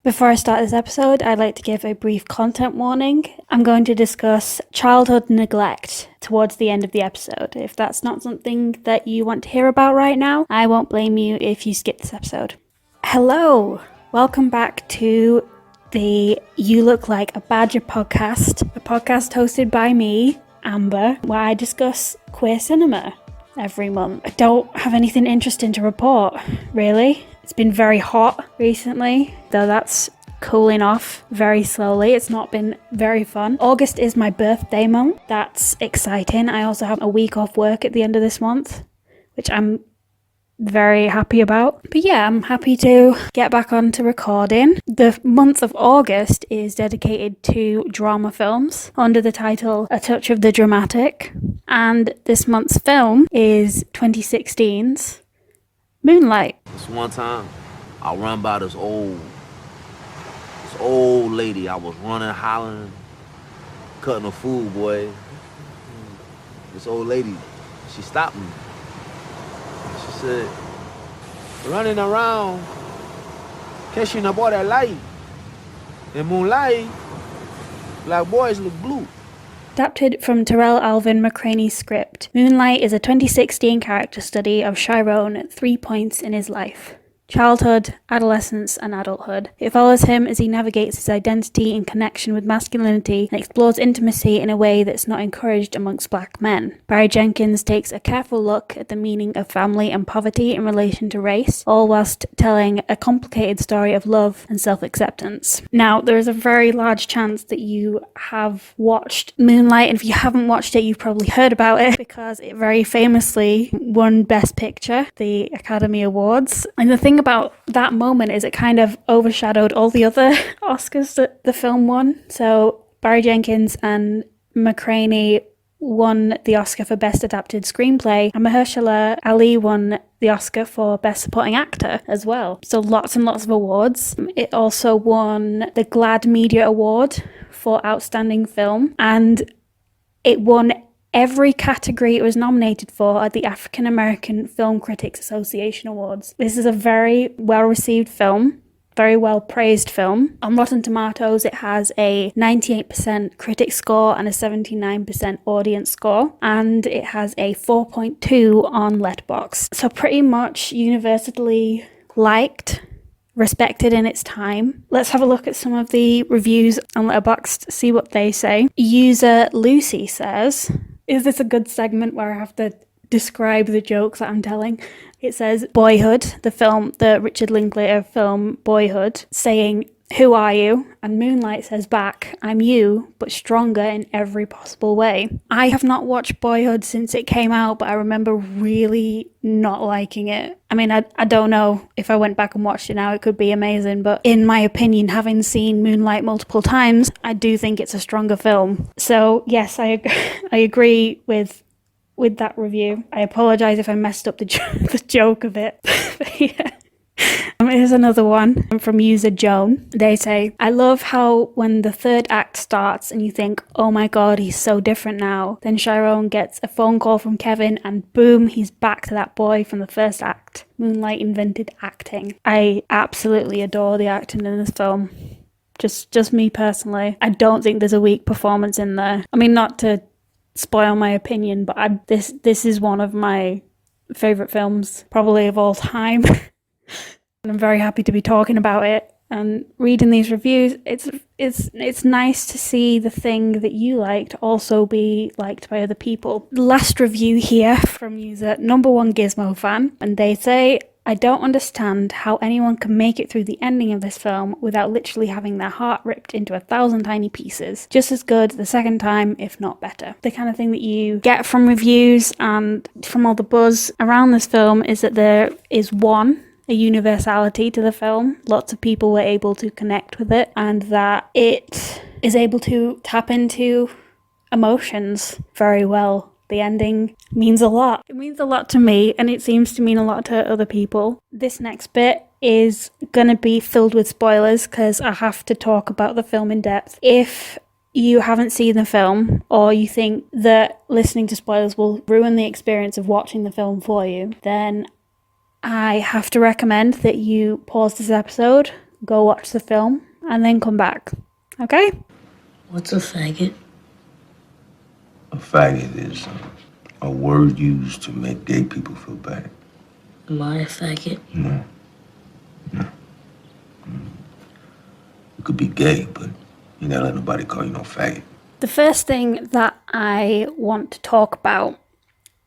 Before I start this episode, I'd like to give a brief content warning. I'm going to discuss childhood neglect towards the end of the episode. If that's not something that you want to hear about right now, I won't blame you if you skip this episode. Hello! Welcome back to the You Look Like a Badger podcast, a podcast hosted by me, Amber, where I discuss queer cinema every month. I don't have anything interesting to report, really. It's been very hot recently, though that's cooling off very slowly. It's not been very fun. August is my birthday month. That's exciting. I also have a week off work at the end of this month, which I'm very happy about. But yeah, I'm happy to get back onto recording. The month of August is dedicated to drama films under the title A Touch of the Dramatic. And this month's film is 2016's Moonlight. This one time, I run by this old lady. I was running, hollering, cutting her food, boy. This old lady, she stopped me. She said, running around, catching up all that light. In Moonlight, black boys look blue. Adapted from Terrell Alvin McCraney's script, Moonlight is a 2016 character study of Chiron at 3 points in his life: childhood, adolescence, and adulthood. It follows him as he navigates his identity in connection with masculinity and explores intimacy in a way that's not encouraged amongst black men. Barry Jenkins takes a careful look at the meaning of family and poverty in relation to race, all whilst telling a complicated story of love and self-acceptance. Now, there is a very large chance that you have watched Moonlight, and if you haven't watched it, you've probably heard about it because it very famously won Best Picture, the Academy Awards. And the thing about that moment is it kind of overshadowed all the other Oscars that the film won. So Barry Jenkins and McCraney won the Oscar for Best Adapted Screenplay, and Mahershala Ali won the Oscar for Best Supporting Actor as well. So lots and lots of awards. It also won the GLAAD Media Award for Outstanding Film, and it won every category it was nominated for at the African American Film Critics Association Awards. This is a very well-received film, very well-praised film. On Rotten Tomatoes, it has a 98% critic score and a 79% audience score, and it has a 4.2 on Letterboxd. So pretty much universally liked, respected in its time. Let's have a look at some of the reviews on Letterboxd, see what they say. User Lucy says, is this a good segment where I have to describe the jokes that I'm telling? It says, Boyhood, the film, the Richard Linklater film Boyhood, saying, who are you? And Moonlight says back, I'm you, but stronger in every possible way. I have not watched Boyhood since it came out, but I remember really not liking it. I mean, I don't know if I went back and watched it now, it could be amazing, but in my opinion, having seen Moonlight multiple times, I do think it's a stronger film. So yes, I agree with that review. I apologise if I messed up the joke of it. But yeah. Here's another one from user Joan. They say, I love how when the third act starts and you think, oh my god, he's so different now. Then Chiron gets a phone call from Kevin and boom, he's back to that boy from the first act. Moonlight invented acting. I absolutely adore the acting in this film. Just me personally. I don't think there's a weak performance in there. I mean, not to spoil my opinion, but this is one of my favourite films, probably of all time. And I'm very happy to be talking about it and reading these reviews. It's nice to see the thing that you liked also be liked by other people. Last review here from user number one Gizmo fan, and they say, I don't understand how anyone can make it through the ending of this film without literally having their heart ripped into 1,000 tiny pieces. Just as good the second time, if not better. The kind of thing that you get from reviews and from all the buzz around this film is that there is a universality to the film. Lots of people were able to connect with it, and that it is able to tap into emotions very well. The ending means a lot. It means a lot to me, and it seems to mean a lot to other people. This next bit is gonna be filled with spoilers because I have to talk about the film in depth. If you haven't seen the film, or you think that listening to spoilers will ruin the experience of watching the film for you, then I have to recommend that you pause this episode, go watch the film, and then come back. Okay? What's a faggot? A faggot is a word used to make gay people feel bad. Am I a faggot? No. No. You could be gay, but you're not letting nobody call you no faggot. The first thing that I want to talk about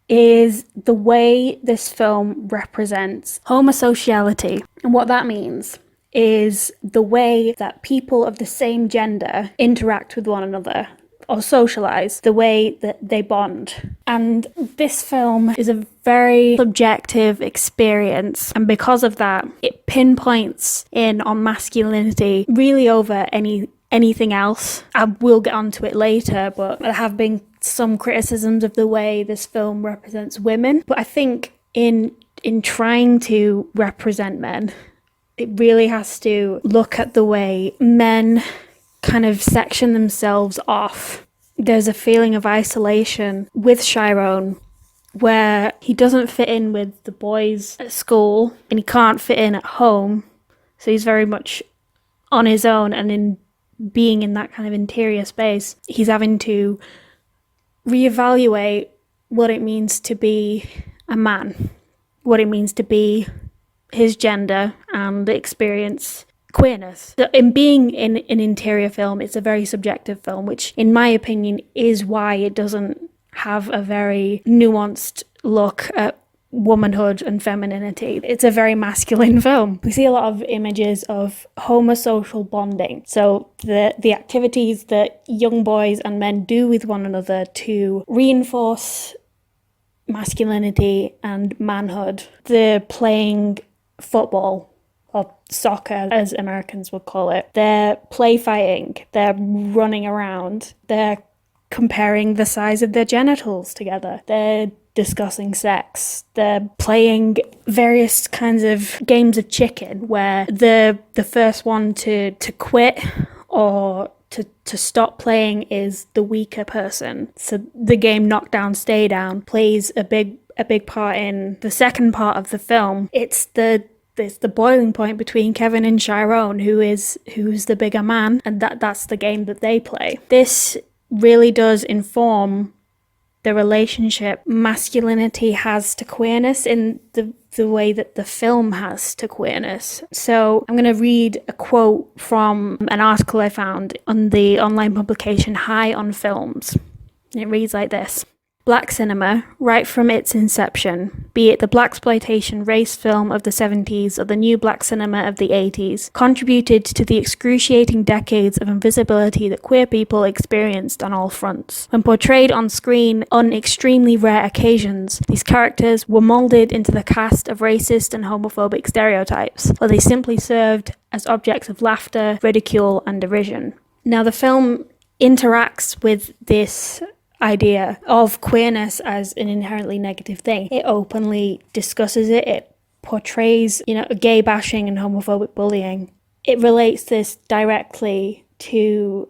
is the way this film represents homosociality. And what that means is the way that people of the same gender interact with one another or socialize, the way that they bond. And this film is a very subjective experience, and because of that, it pinpoints in on masculinity really over anything else. I will get onto it later, but there have been some criticisms of the way this film represents women. But I think in trying to represent men, it really has to look at the way men kind of section themselves off. There's a feeling of isolation with Chiron where he doesn't fit in with the boys at school and he can't fit in at home. So he's very much on his own, and in being in that kind of interior space, he's having to reevaluate what it means to be a man, what it means to be his gender and experience queerness. So in being in an interior film, it's a very subjective film, which in my opinion is why it doesn't have a very nuanced look at womanhood and femininity. It's a very masculine film. We see a lot of images of homosocial bonding. So the activities that young boys and men do with one another to reinforce masculinity and manhood. They're playing football, or soccer as Americans would call it. They're play fighting, they're running around, they're comparing the size of their genitals together, they're discussing sex, they're playing various kinds of games of chicken where the first one to quit or to stop playing is the weaker person. So the game Knockdown Stay Down plays a big part in the second part of the film. It's the boiling point between Kevin and Chiron, who's the bigger man, and that's the game that they play. This really does inform the relationship masculinity has to queerness in the way that the film has to queerness. So I'm going to read a quote from an article I found on the online publication High on Films. It reads like this. Black cinema, right from its inception, be it the blaxploitation race film of the 70s or the new black cinema of the 80s, contributed to the excruciating decades of invisibility that queer people experienced on all fronts. When portrayed on screen on extremely rare occasions, these characters were molded into the cast of racist and homophobic stereotypes, or they simply served as objects of laughter, ridicule, and derision. Now, the film interacts with this idea of queerness as an inherently negative thing. It openly discusses it. It portrays, gay bashing and homophobic bullying. It relates this directly to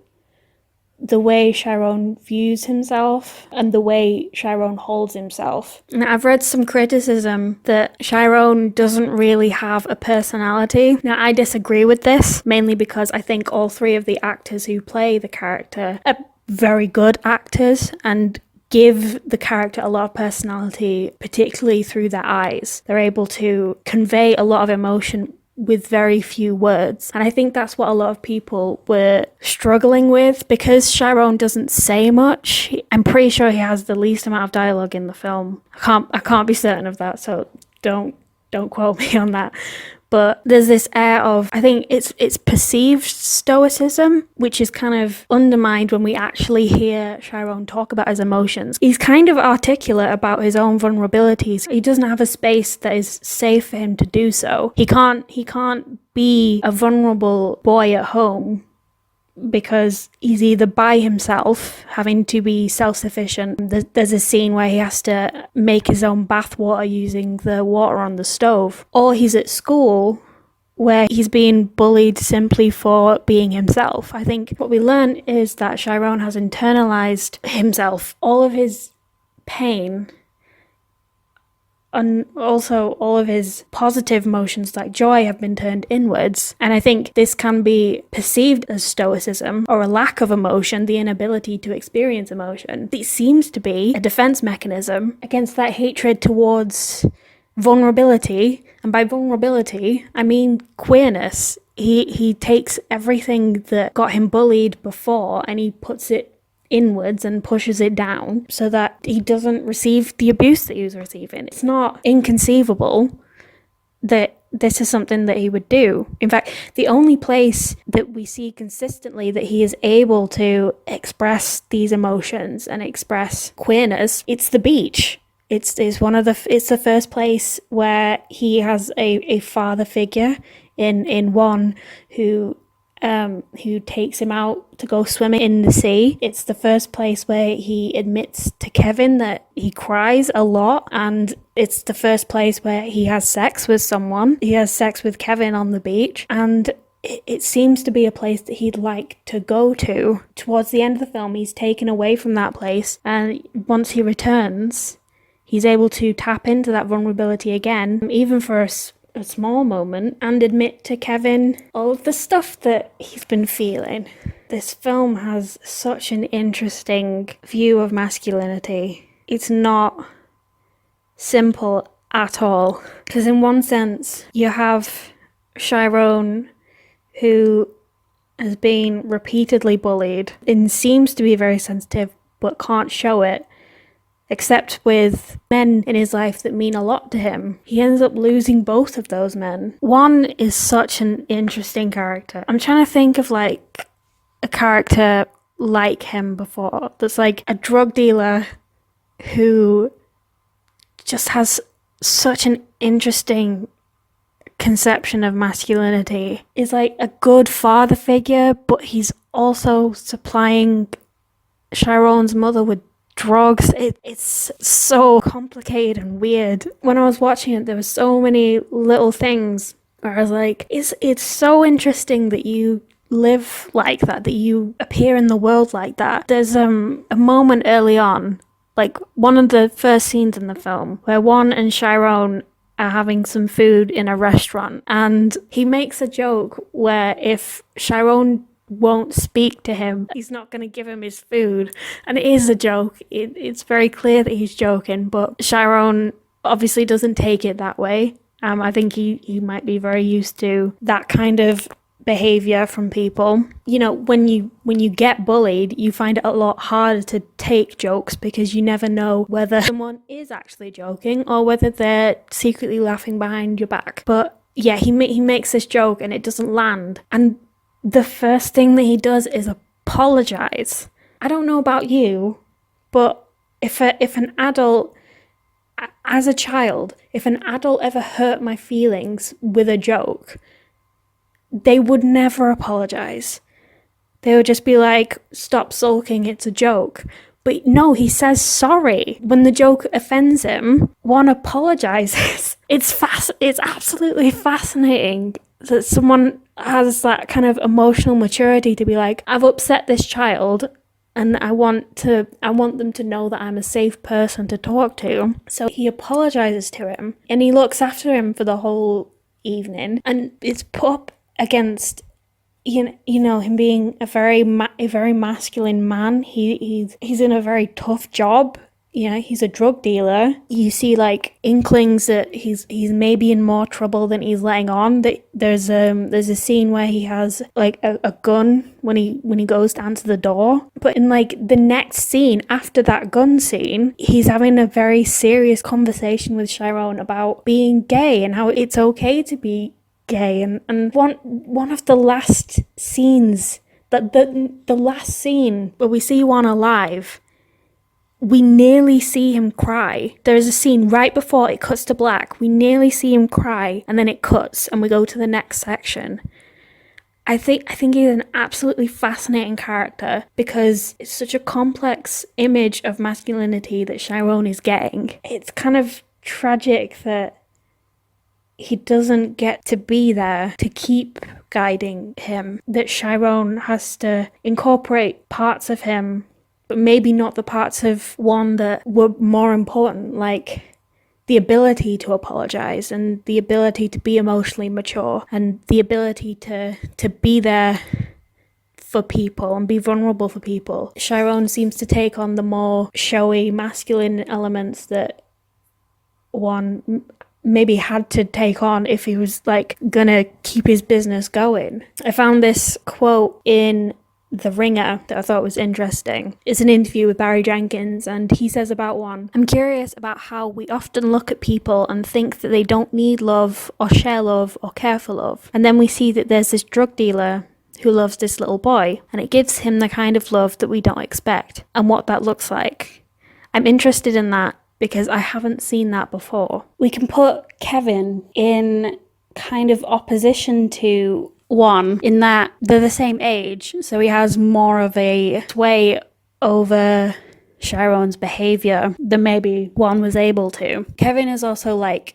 the way Chiron views himself and the way Chiron holds himself. And I've read some criticism that Chiron doesn't really have a personality. Now, I disagree with this, mainly because I think all three of the actors who play the character are very good actors and give the character a lot of personality, particularly through their eyes. They're able to convey a lot of emotion with very few words. And I think that's what a lot of people were struggling with, because Chiron doesn't say much. I'm pretty sure he has the least amount of dialogue in the film. I can't be certain of that, so don't quote me on that. But there's this air of, I think it's perceived stoicism, which is kind of undermined when we actually hear Chiron talk about his emotions. He's kind of articulate about his own vulnerabilities. He doesn't have a space that is safe for him to do so. He can't be a vulnerable boy at home because he's either by himself, having to be self-sufficient. There's a scene where he has to make his own bath water using the water on the stove, or he's at school where he's being bullied simply for being himself. I think what we learn is that Chiron has internalized himself. All of his pain And also all of his positive emotions like joy have been turned inwards. And I think this can be perceived as stoicism or a lack of emotion, the inability to experience emotion. It seems to be a defense mechanism against that hatred towards vulnerability. And by vulnerability, I mean queerness. He takes everything that got him bullied before and he puts it inwards and pushes it down so that he doesn't receive the abuse that he was receiving. It's not inconceivable that this is something that he would do. In fact, the only place that we see consistently that he is able to express these emotions and express queerness, it's the beach. It's the first place where he has a father figure in one who takes him out to go swimming in the sea. It's the first place where he admits to Kevin that he cries a lot, and it's the first place where he has sex with someone. He has sex with Kevin on the beach, and it seems to be a place that he'd like to go to. Towards the end of the film, he's taken away from that place, and once he returns, he's able to tap into that vulnerability again, even for a small moment, and admit to Kevin all of the stuff that he's been feeling. This film has such an interesting view of masculinity. It's not simple at all. Because in one sense, you have Chiron, who has been repeatedly bullied and seems to be very sensitive but can't show it, except with men in his life that mean a lot to him. He ends up losing both of those men. One is such an interesting character. I'm trying to think of like a character like him before, that's like a drug dealer who just has such an interesting conception of masculinity. Is like a good father figure, but he's also supplying Chiron's mother with drugs. It's so complicated and weird. When I was watching it, there were so many little things where I was like, it's so interesting that you live like that you appear in the world like that. There's a moment early on, like one of the first scenes in the film, where Juan and Chiron are having some food in a restaurant, and he makes a joke where if Chiron won't speak to him, he's not going to give him his food. And it is a joke. It's very clear that he's joking, but Chiron obviously doesn't take it that way. I think he might be very used to that kind of behavior from people. You know, when you get bullied, you find it a lot harder to take jokes because you never know whether someone is actually joking or whether they're secretly laughing behind your back. But yeah, he makes this joke and it doesn't land, and the first thing that he does is apologize. I don't know about you, but if an adult, as a child, if an adult ever hurt my feelings with a joke, they would never apologize. They would just be like, stop sulking, it's a joke. But no, he says sorry. When the joke offends him, one apologizes. It's absolutely fascinating that someone has that kind of emotional maturity to be like, I've upset this child and I want them to know that I'm a safe person to talk to. So he apologizes to him and he looks after him for the whole evening, and it's put up against you know him being a very masculine man. He's in a very tough job. You know, he's a drug dealer. You see like inklings that he's maybe in more trouble than he's letting on. There's a scene where he has like a gun when he goes to answer the door. But in like the next scene after that gun scene, he's having a very serious conversation with Chiron about being gay and how it's okay to be gay. And one of the last scenes, the last scene where we see one alive, we nearly see him cry. There's a scene right before it cuts to black. We nearly see him cry, and then it cuts, and we go to the next section. I think he's an absolutely fascinating character because it's such a complex image of masculinity that Chiron is getting. It's kind of tragic that he doesn't get to be there to keep guiding him, that Chiron has to incorporate parts of him, but maybe not the parts of one that were more important, like the ability to apologize and the ability to be emotionally mature and the ability to be there for people and be vulnerable for people. Chiron seems to take on the more showy masculine elements that one maybe had to take on if he was like gonna keep his business going. I found this quote in The Ringer that I thought was interesting. It's an interview with Barry Jenkins, and he says about One, "I'm curious about how we often look at people and think that they don't need love or share love or care for love. And then we see that there's this drug dealer who loves this little boy, and it gives him the kind of love that we don't expect, and what that looks like. I'm interested in that because I haven't seen that before." We can put Kevin in kind of opposition to One in that they're the same age, so he has more of a sway over Chiron's behavior than maybe One was able to. Kevin is also like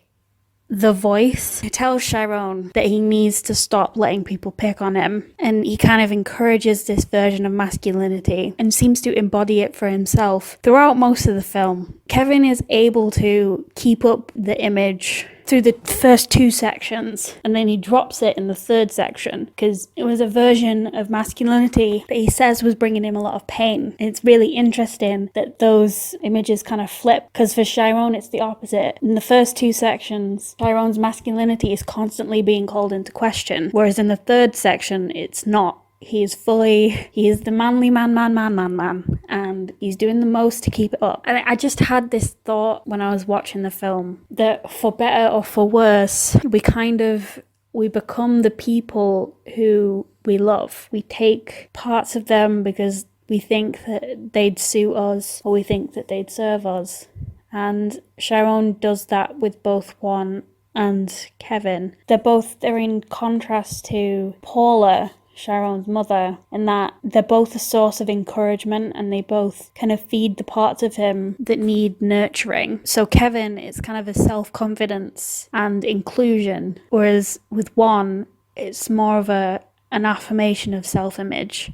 the voice. He tells Chiron that he needs to stop letting people pick on him, and he kind of encourages this version of masculinity and seems to embody it for himself throughout most of the film. Kevin is able to keep up the image through the first two sections, and then he drops it in the third section because it was a version of masculinity that he says was bringing him a lot of pain. And it's really interesting that those images kind of flip, because for Chiron it's the opposite. In the first two sections, Chiron's masculinity is constantly being called into question, whereas in the third section it's not. He is the manly man, and he's doing the most to keep it up. And I just had this thought when I was watching the film that for better or for worse, we become the people who we love. We take parts of them because we think that they'd suit us, or we think that they'd serve us. And Chiron does that with both One and Kevin. They're in contrast to Paula, Chiron's mother, in that they're both a source of encouragement and they both kind of feed the parts of him that need nurturing. So Kevin is kind of a self-confidence and inclusion, whereas with One, it's more of an affirmation of self-image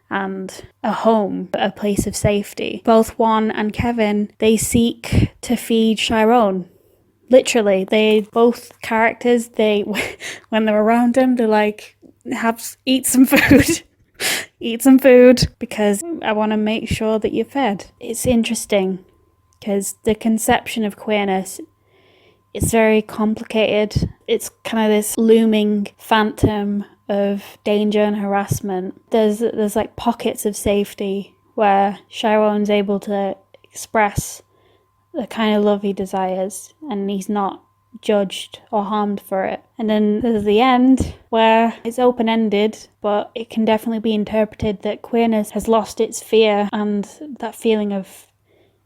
and a home, a place of safety. Both One and Kevin, they seek to feed Chiron. Literally, they both characters, when they're around him, they're like, eat some food. Eat some food because I want to make sure that you're fed. It's interesting because the conception of queerness is very complicated. It's kind of this looming phantom of danger and harassment. There's like pockets of safety where Chiron's able to express the kind of love he desires and he's not judged or harmed for it. And then there's the end where it's open-ended, but it can definitely be interpreted that queerness has lost its fear and that feeling of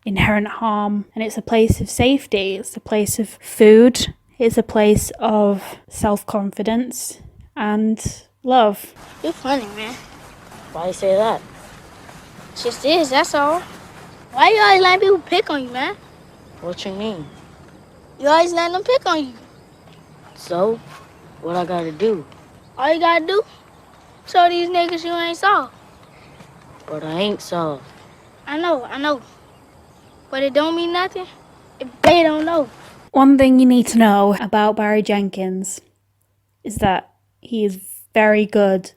inherent harm, and it's a place of safety, it's a place of food, it's a place of self-confidence and love. You're funny, man. Why you say that? Just is, that's all. Why you always letting people pick on you, man? What you mean? You always letting them pick on you. So, what I gotta do? All you gotta do, show these niggas you ain't soft. But I ain't soft. I know. But it don't mean nothing if they don't know. One thing you need to know about Barry Jenkins is that he is very good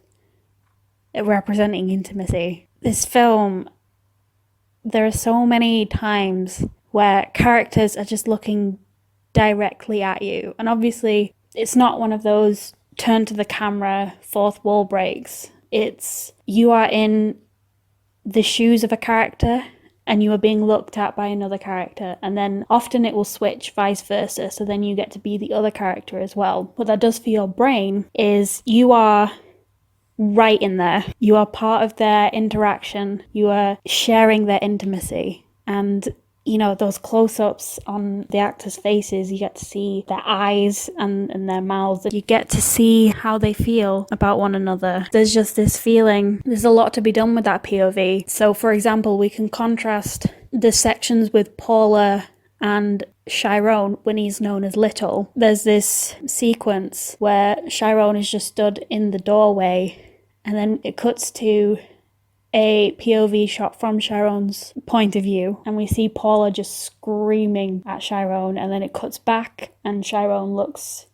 at representing intimacy. This film, there are so many times where characters are just looking directly at you. And obviously, it's not one of those turn to the camera, fourth wall breaks. It's you are in the shoes of a character and you are being looked at by another character. And then often it will switch vice versa. So then you get to be the other character as well. What that does for your brain is you are right in there. You are part of their interaction. You are sharing their intimacy. And you know, those close-ups on the actors' faces, you get to see their eyes and their mouths. You get to see how they feel about one another. There's just this feeling. There's a lot to be done with that POV. So, for example, we can contrast the sections with Paula and Chiron when he's known as Little. There's this sequence where Chiron is just stood in the doorway, and then it cuts to a POV shot from Chiron's point of view, and we see Paula just screaming at Chiron, and then it cuts back and Chiron looks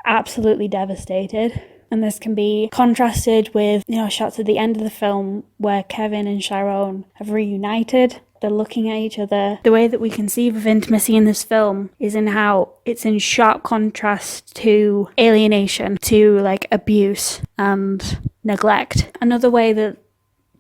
absolutely devastated. And this can be contrasted with, shots at the end of the film where Kevin and Chiron have reunited. They're looking at each other. The way that we conceive of intimacy in this film is in how it's in sharp contrast to alienation, to like abuse and neglect. Another way that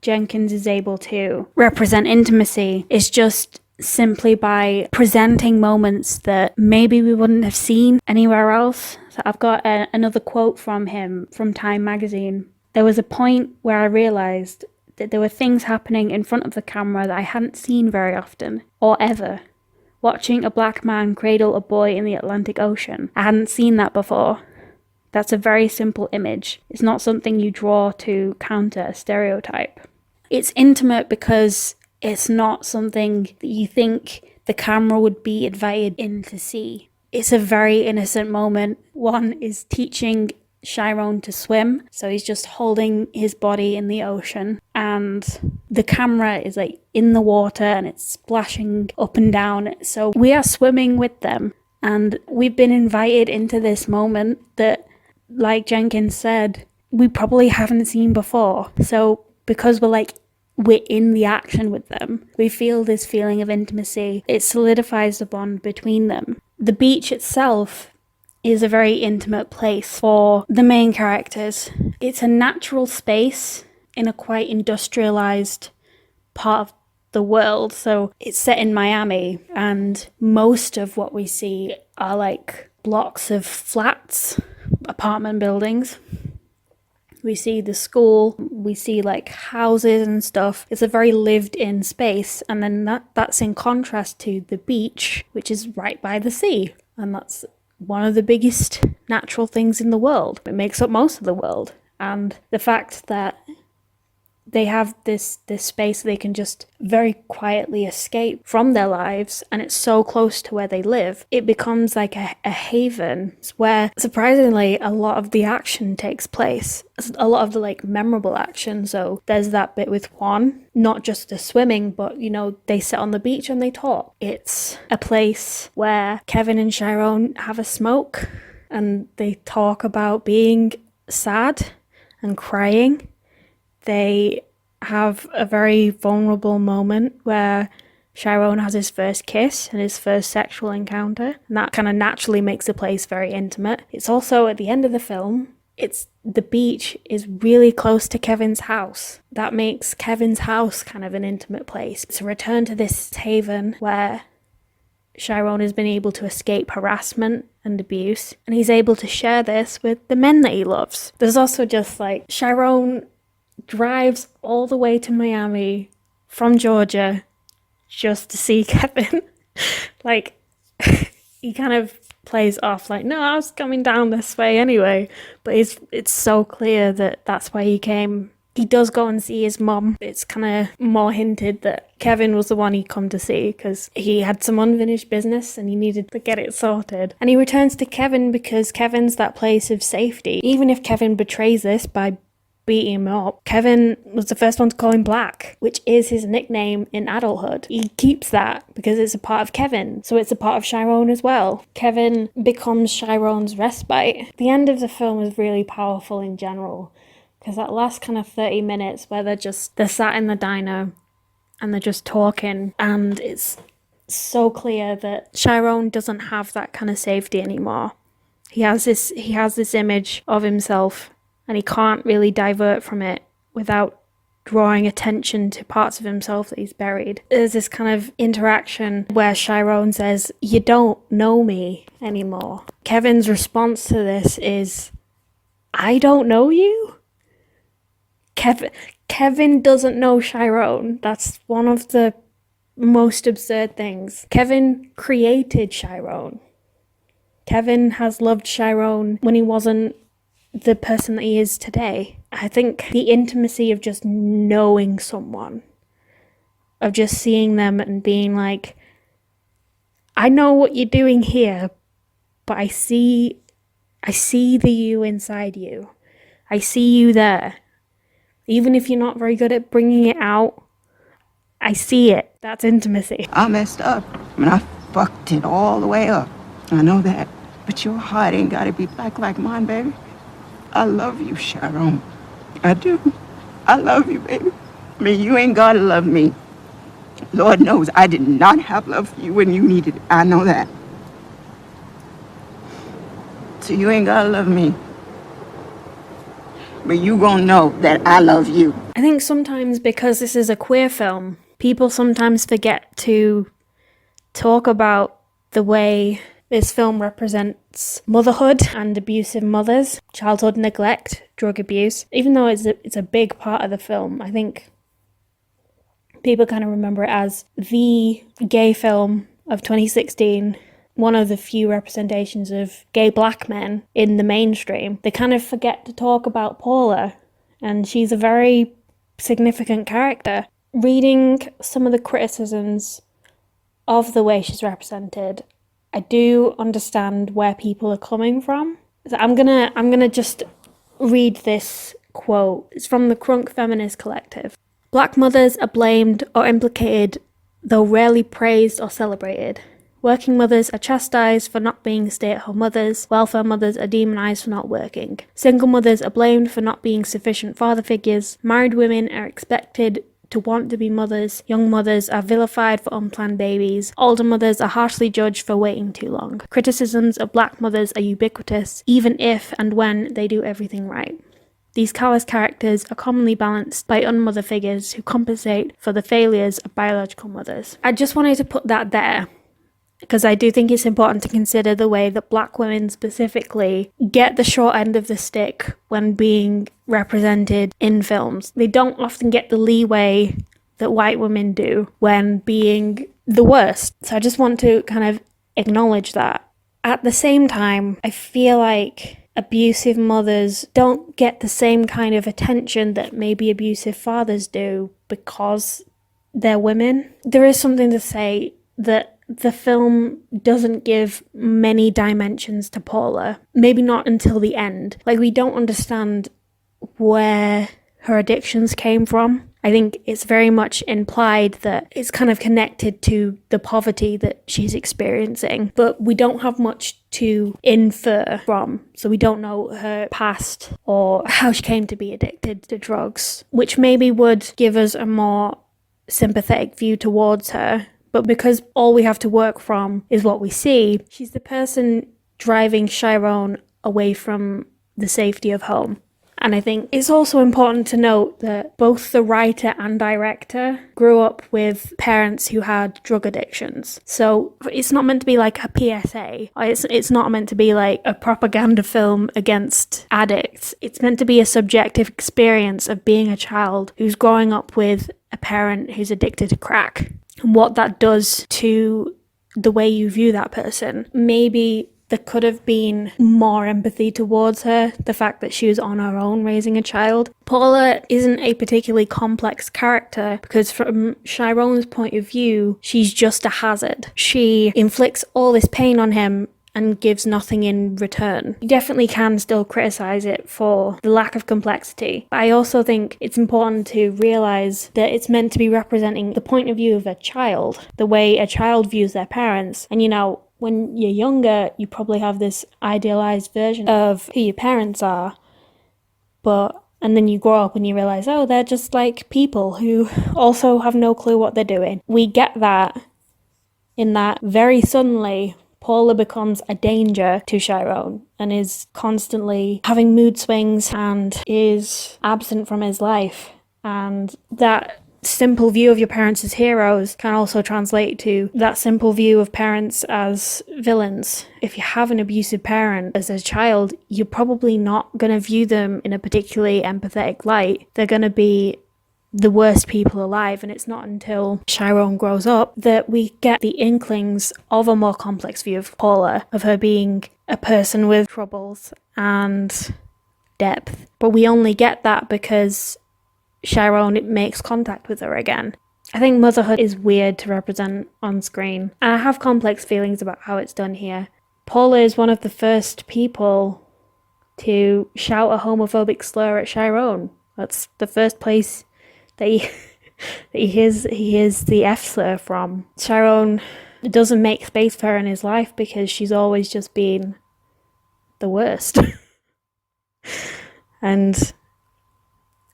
Jenkins is able to represent intimacy is just simply by presenting moments that maybe we wouldn't have seen anywhere else. So I've got another quote from him from Time magazine. There was a point where I realised that there were things happening in front of the camera that I hadn't seen very often, or ever. Watching a black man cradle a boy in the Atlantic Ocean. I hadn't seen that before. That's a very simple image. It's not something you draw to counter a stereotype. It's intimate because it's not something that you think the camera would be invited in to see. It's a very innocent moment. One is teaching Chiron to swim, so he's just holding his body in the ocean, and the camera is like in the water and it's splashing up and down, so we are swimming with them, and we've been invited into this moment that, like Jenkins said, we probably haven't seen before. So because we're in the action with them, we feel this feeling of intimacy. It solidifies the bond between them. The beach itself is a very intimate place for the main characters. It's a natural space in a quite industrialized part of the world. So it's set in Miami, and most of what we see are like blocks of flats, apartment buildings. We see the school, we see like houses and stuff. It's a very lived in space. And then that's in contrast to the beach, which is right by the sea. And that's one of the biggest natural things in the world. It makes up most of the world. And the fact that they have this space they can just very quietly escape from their lives, and it's so close to where they live, it becomes like a haven. It's where, surprisingly, a lot of the action takes place. A lot of the like memorable action. So there's that bit with Juan, not just the swimming, but they sit on the beach and they talk. It's a place where Kevin and Chiron have a smoke and they talk about being sad and crying. They have a very vulnerable moment where Chiron has his first kiss and his first sexual encounter, and that kind of naturally makes the place very intimate. It's also at the end of the film, the beach is really close to Kevin's house. That makes Kevin's house kind of an intimate place. It's a return to this haven where Chiron has been able to escape harassment and abuse, and he's able to share this with the men that he loves. There's also just like Chiron drives all the way to Miami from Georgia just to see Kevin. Like, he kind of plays off like, no, I was coming down this way anyway. But it's so clear that that's why he came. He does go and see his mom. It's kind of more hinted that Kevin was the one he'd come to see because he had some unfinished business and he needed to get it sorted. And he returns to Kevin because Kevin's that place of safety. Even if Kevin betrays this by beating him up, Kevin was the first one to call him Black, which is his nickname in adulthood. He keeps that because it's a part of Kevin, so it's a part of Chiron as well. Kevin becomes Chiron's respite. The end of the film is really powerful in general, because that last kind of 30 minutes where they're sat in the diner and they're just talking, and it's so clear that Chiron doesn't have that kind of safety anymore. He has this image of himself, and he can't really divert from it without drawing attention to parts of himself that he's buried. There's this kind of interaction where Chiron says, "You don't know me anymore." Kevin's response to this is, "I don't know you?" Kevin doesn't know Chiron. That's one of the most absurd things. Kevin created Chiron. Kevin has loved Chiron when he wasn't the person that he is today. I think the intimacy of just knowing someone, of just seeing them and being like, I know what you're doing here, but I see the you inside you. I see you there. Even if you're not very good at bringing it out, I see it. That's intimacy. I messed up. I mean, I fucked it all the way up. I know that. But your heart ain't gotta be black like mine, baby. I love you, Sharon. I do. I love you, baby. I mean, you ain't gotta love me. Lord knows I did not have love for you when you needed it. I know that. So you ain't gotta love me. But you gonna know that I love you. I think sometimes because this is a queer film, people sometimes forget to talk about the way this film represents motherhood and abusive mothers, childhood neglect, drug abuse. Even though it's a big part of the film, I think people kind of remember it as the gay film of 2016, one of the few representations of gay black men in the mainstream. They kind of forget to talk about Paula, and she's a very significant character. Reading some of the criticisms of the way she's represented, I do understand where people are coming from. So I'm gonna just read this quote. It's from the Crunk Feminist Collective. Black mothers are blamed or implicated, though rarely praised or celebrated. Working mothers are chastised for not being stay-at-home mothers. Welfare mothers are demonized for not working. Single mothers are blamed for not being sufficient father figures. Married women are expected to want to be mothers. Young mothers are vilified for unplanned babies. Older mothers are harshly judged for waiting too long. Criticisms of black mothers are ubiquitous, even if and when they do everything right. These callous characters are commonly balanced by unmother figures who compensate for the failures of biological mothers. I just wanted to put that there, because I do think it's important to consider the way that black women specifically get the short end of the stick when being represented in films. They don't often get the leeway that white women do when being the worst. So I just want to kind of acknowledge that. At the same time, I feel like abusive mothers don't get the same kind of attention that maybe abusive fathers do because they're women. There is something to say that the film doesn't give many dimensions to Paula. Maybe not until the end. Like, we don't understand where her addictions came from. I think it's very much implied that it's kind of connected to the poverty that she's experiencing, but we don't have much to infer from. So we don't know her past or how she came to be addicted to drugs, which maybe would give us a more sympathetic view towards her. But because all we have to work from is what we see, she's the person driving Chiron away from the safety of home. And I think it's also important to note that both the writer and director grew up with parents who had drug addictions. So it's not meant to be like a PSA. It's not meant to be like a propaganda film against addicts. It's meant to be a subjective experience of being a child who's growing up with a parent who's addicted to crack. And what that does to the way you view that person. Maybe there could have been more empathy towards her, the fact that she was on her own raising a child. Paula isn't a particularly complex character because from Chiron's point of view, she's just a hazard. She inflicts all this pain on him and gives nothing in return. You definitely can still criticize it for the lack of complexity. But I also think it's important to realize that it's meant to be representing the point of view of a child, the way a child views their parents. And when you're younger, you probably have this idealized version of who your parents are, and then you grow up and you realize, oh, they're just like people who also have no clue what they're doing. We get that in that very suddenly Paula becomes a danger to Chiron and is constantly having mood swings and is absent from his life. And that simple view of your parents as heroes can also translate to that simple view of parents as villains. If you have an abusive parent as a child, you're probably not going to view them in a particularly empathetic light. They're going to be the worst people alive, and it's not until Chiron grows up that we get the inklings of a more complex view of Paula, of her being a person with troubles and depth. But we only get that because Chiron makes contact with her again. I think motherhood is weird to represent on screen, and I have complex feelings about how it's done here. Paula is one of the first people to shout a homophobic slur at Chiron That's the first place that he he hears the F slur from. Chiron doesn't make space for her in his life because she's always just been the worst. And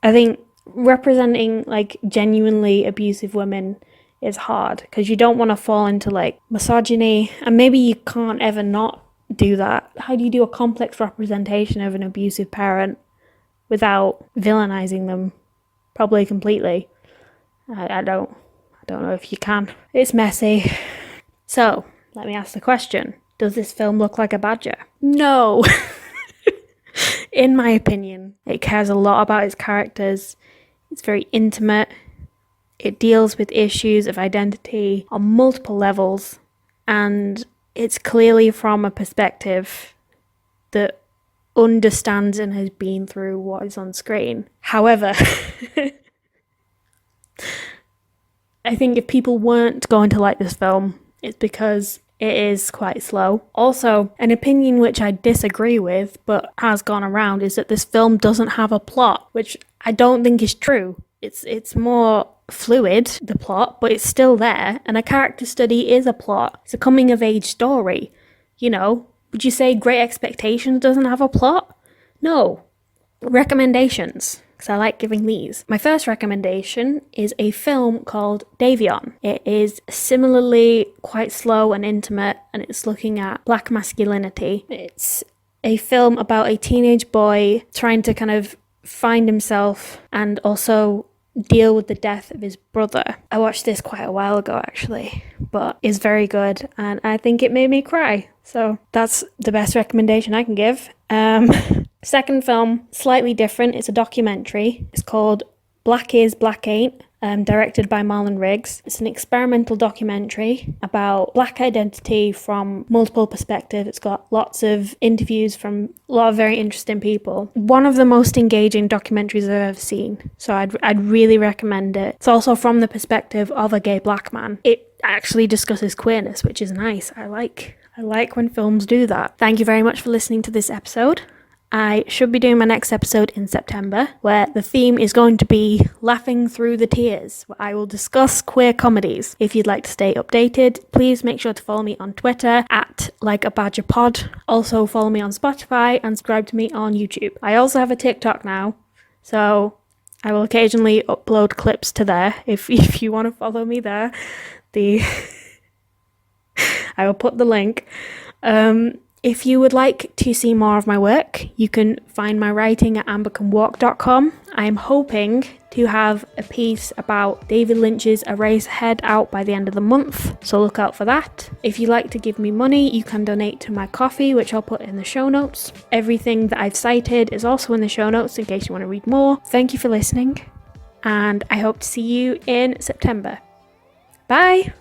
I think representing like genuinely abusive women is hard because you don't want to fall into like misogyny, and maybe you can't ever not do that. How do you do a complex representation of an abusive parent without villainizing them probably completely? I don't know if you can. It's messy. So let me ask the question, does this film look like a badger? No. In my opinion, it cares a lot about its characters. It's very intimate. It deals with issues of identity on multiple levels, and it's clearly from a perspective that understands and has been through what is on screen. However, I think if people weren't going to like this film, it's because it is quite slow. Also, an opinion which I disagree with, but has gone around, is that this film doesn't have a plot, which I don't think is true. It's more fluid, the plot, but it's still there, and a character study is a plot. It's a coming-of-age story. You know, would you say Great Expectations doesn't have a plot? No. Recommendations, because I like giving these. My first recommendation is a film called Davion. It is similarly quite slow and intimate, and it's looking at black masculinity. It's a film about a teenage boy trying to kind of find himself and also deal with the death of his brother. I watched this quite a while ago actually, but it's very good and I think it made me cry. So that's the best recommendation I can give. Second film, slightly different. It's a documentary. It's called Black Is, Black Ain't, directed by Marlon Riggs. It's an experimental documentary about black identity from multiple perspectives. It's got lots of interviews from a lot of very interesting people. One of the most engaging documentaries I've ever seen. So I'd really recommend it. It's also from the perspective of a gay black man. It actually discusses queerness, which is nice. I like when films do that. Thank you very much for listening to this episode. I should be doing my next episode in September, where the theme is going to be Laughing Through the Tears, where I will discuss queer comedies. If you'd like to stay updated, please make sure to follow me on Twitter at LikeABadgerPod. Also follow me on Spotify and subscribe to me on YouTube. I also have a TikTok now, so I will occasionally upload clips to there if you want to follow me there. I will put the link. If you would like to see more of my work, you can find my writing at ambercanwalk.com. I'm hoping to have a piece about David Lynch's Eraserhead out by the end of the month, so look out for that. If you'd like to give me money, you can donate to my Kofi, which I'll put in the show notes. Everything that I've cited is also in the show notes in case you want to read more. Thank you for listening, and I hope to see you in September. Bye!